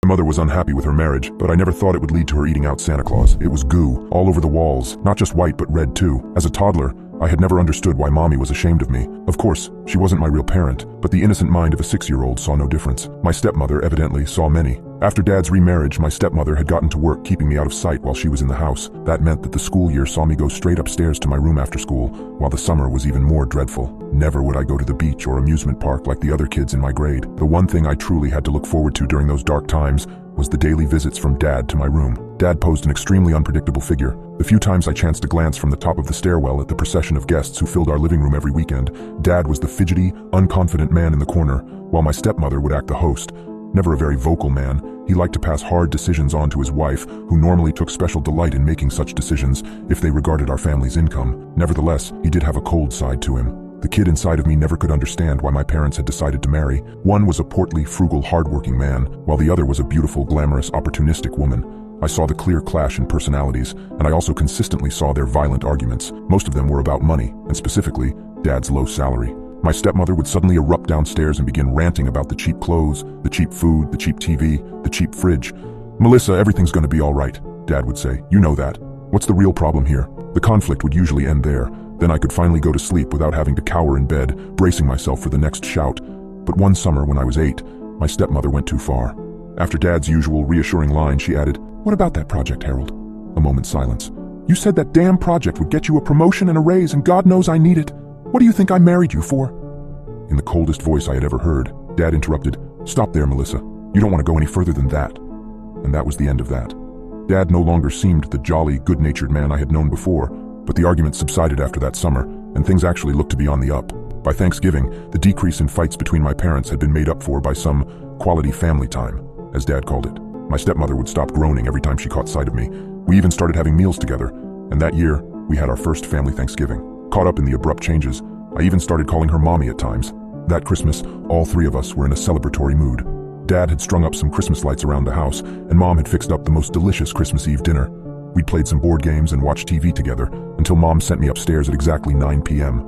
My mother was unhappy with her marriage, but I never thought it would lead to her eating out Santa Claus. It was goo, all over the walls, not just white but red too. As a toddler, I had never understood why Mommy was ashamed of me. Of course, she wasn't my real parent, but the innocent mind of a 6-year-old saw no difference. My stepmother evidently saw many. After Dad's remarriage, my stepmother had gotten to work keeping me out of sight while she was in the house. That meant that the school year saw me go straight upstairs to my room after school, while the summer was even more dreadful. Never would I go to the beach or amusement park like the other kids in my grade. The one thing I truly had to look forward to during those dark times was the daily visits from Dad to my room. Dad posed an extremely unpredictable figure. The few times I chanced to glance from the top of the stairwell at the procession of guests who filled our living room every weekend, Dad was the fidgety, unconfident man in the corner, while my stepmother would act the host. Never a very vocal man, he liked to pass hard decisions on to his wife, who normally took special delight in making such decisions if they regarded our family's income. Nevertheless, he did have a cold side to him. The kid inside of me never could understand why my parents had decided to marry. One was a portly, frugal, hardworking man, while the other was a beautiful, glamorous, opportunistic woman. I saw the clear clash in personalities, and I also consistently saw their violent arguments. Most of them were about money, and specifically, Dad's low salary. My stepmother would suddenly erupt downstairs and begin ranting about the cheap clothes, the cheap food, the cheap TV, the cheap fridge. "Melissa, everything's gonna be all right," Dad would say. "You know that. What's the real problem here?" The conflict would usually end there. Then I could finally go to sleep without having to cower in bed, bracing myself for the next shout. But one summer when I was 8, my stepmother went too far. After Dad's usual reassuring line, she added, "What about that project, Harold?" A moment's silence. "You said that damn project would get you a promotion and a raise, and God knows I need it. What do you think I married you for?" In the coldest voice I had ever heard, Dad interrupted, "Stop there, Melissa. You don't want to go any further than that." And that was the end of that. Dad no longer seemed the jolly, good-natured man I had known before, but the arguments subsided after that summer, and things actually looked to be on the up. By Thanksgiving, the decrease in fights between my parents had been made up for by some quality family time, as Dad called it. My stepmother would stop groaning every time she caught sight of me. We even started having meals together, and that year, we had our first family Thanksgiving. Caught up in the abrupt changes, I even started calling her Mommy at times. That Christmas, all 3 of us were in a celebratory mood. Dad had strung up some Christmas lights around the house, and Mom had fixed up the most delicious Christmas Eve dinner. We'd played some board games and watched TV together until Mom sent me upstairs at exactly 9 p.m.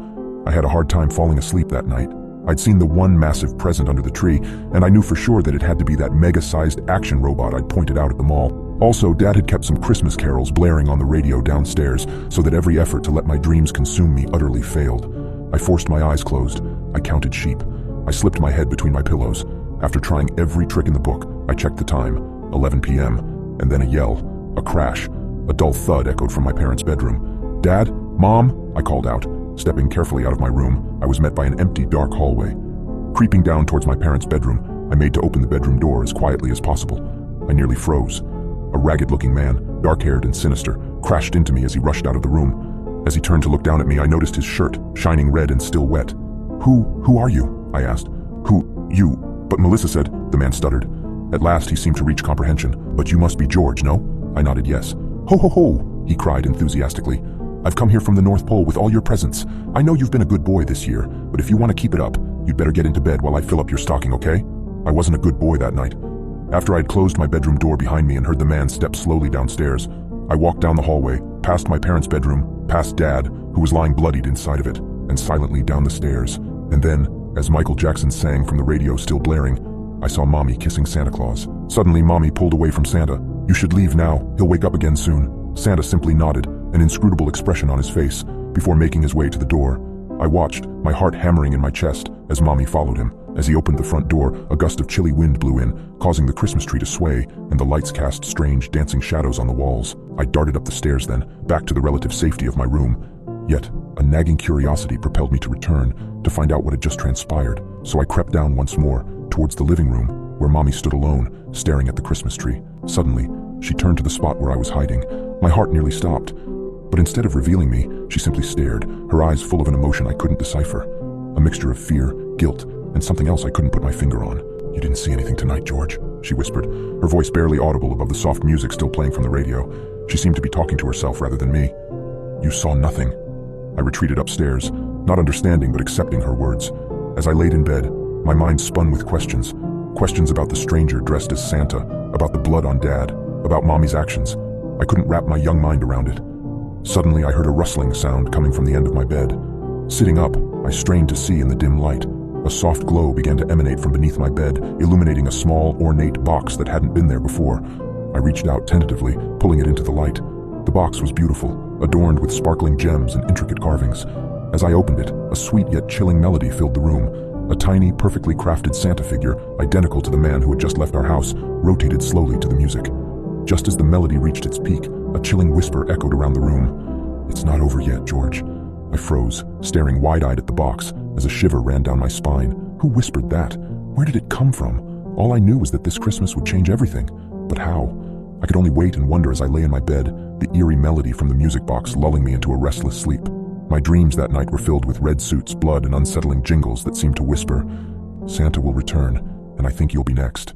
I had a hard time falling asleep that night. I'd seen the one massive present under the tree, and I knew for sure that it had to be that mega-sized action robot I'd pointed out at the mall. Also, Dad had kept some Christmas carols blaring on the radio downstairs so that every effort to let my dreams consume me utterly failed. I forced my eyes closed. I counted sheep. I slipped my head between my pillows. After trying every trick in the book, I checked the time, 11 p.m., and then a yell, a crash. A dull thud echoed from my parents' bedroom. "Dad? Mom?" I called out. Stepping carefully out of my room, I was met by an empty, dark hallway. Creeping down towards my parents' bedroom, I made to open the bedroom door as quietly as possible. I nearly froze. A ragged-looking man, dark-haired and sinister, crashed into me as he rushed out of the room. As he turned to look down at me, I noticed his shirt, shining red and still wet. Who are you?" I asked. You, but Melissa said," the man stuttered. At last he seemed to reach comprehension. "But you must be George, no?" I nodded yes. "Ho ho ho," he cried enthusiastically. "I've come here from the North Pole with all your presents. I know you've been a good boy this year, but if you want to keep it up, you'd better get into bed while I fill up your stocking, okay?" I wasn't a good boy that night. After I'd closed my bedroom door behind me and heard the man step slowly downstairs, I walked down the hallway, past my parents' bedroom, past Dad, who was lying bloodied inside of it, and silently down the stairs. And then, as Michael Jackson sang from the radio still blaring, I saw Mommy kissing Santa Claus. Suddenly, Mommy pulled away from Santa. "You should leave now. He'll wake up again soon." Santa simply nodded, an inscrutable expression on his face, before making his way to the door. I watched, my heart hammering in my chest, as Mommy followed him. As he opened the front door, a gust of chilly wind blew in, causing the Christmas tree to sway, and the lights cast strange, dancing shadows on the walls. I darted up the stairs then, back to the relative safety of my room. Yet, a nagging curiosity propelled me to return, to find out what had just transpired. So I crept down once more, towards the living room, where Mommy stood alone, staring at the Christmas tree. Suddenly, she turned to the spot where I was hiding. My heart nearly stopped. But instead of revealing me, she simply stared, her eyes full of an emotion I couldn't decipher. A mixture of fear, guilt, and something else I couldn't put my finger on. "You didn't see anything tonight, George," she whispered, her voice barely audible above the soft music still playing from the radio. She seemed to be talking to herself rather than me. "You saw nothing." I retreated upstairs, not understanding but accepting her words. As I laid in bed, my mind spun with questions. Questions about the stranger dressed as Santa, about the blood on Dad, about Mommy's actions. I couldn't wrap my young mind around it. Suddenly, I heard a rustling sound coming from the end of my bed. Sitting up, I strained to see in the dim light. A soft glow began to emanate from beneath my bed, illuminating a small, ornate box that hadn't been there before. I reached out tentatively, pulling it into the light. The box was beautiful, adorned with sparkling gems and intricate carvings. As I opened it, a sweet yet chilling melody filled the room. A tiny, perfectly crafted Santa figure, identical to the man who had just left our house, rotated slowly to the music. Just as the melody reached its peak, a chilling whisper echoed around the room. "It's not over yet, George." I froze, staring wide-eyed at the box, as a shiver ran down my spine. Who whispered that? Where did it come from? All I knew was that this Christmas would change everything. But how? I could only wait and wonder as I lay in my bed, the eerie melody from the music box lulling me into a restless sleep. My dreams that night were filled with red suits, blood, and unsettling jingles that seemed to whisper, "Santa will return, and I think you'll be next."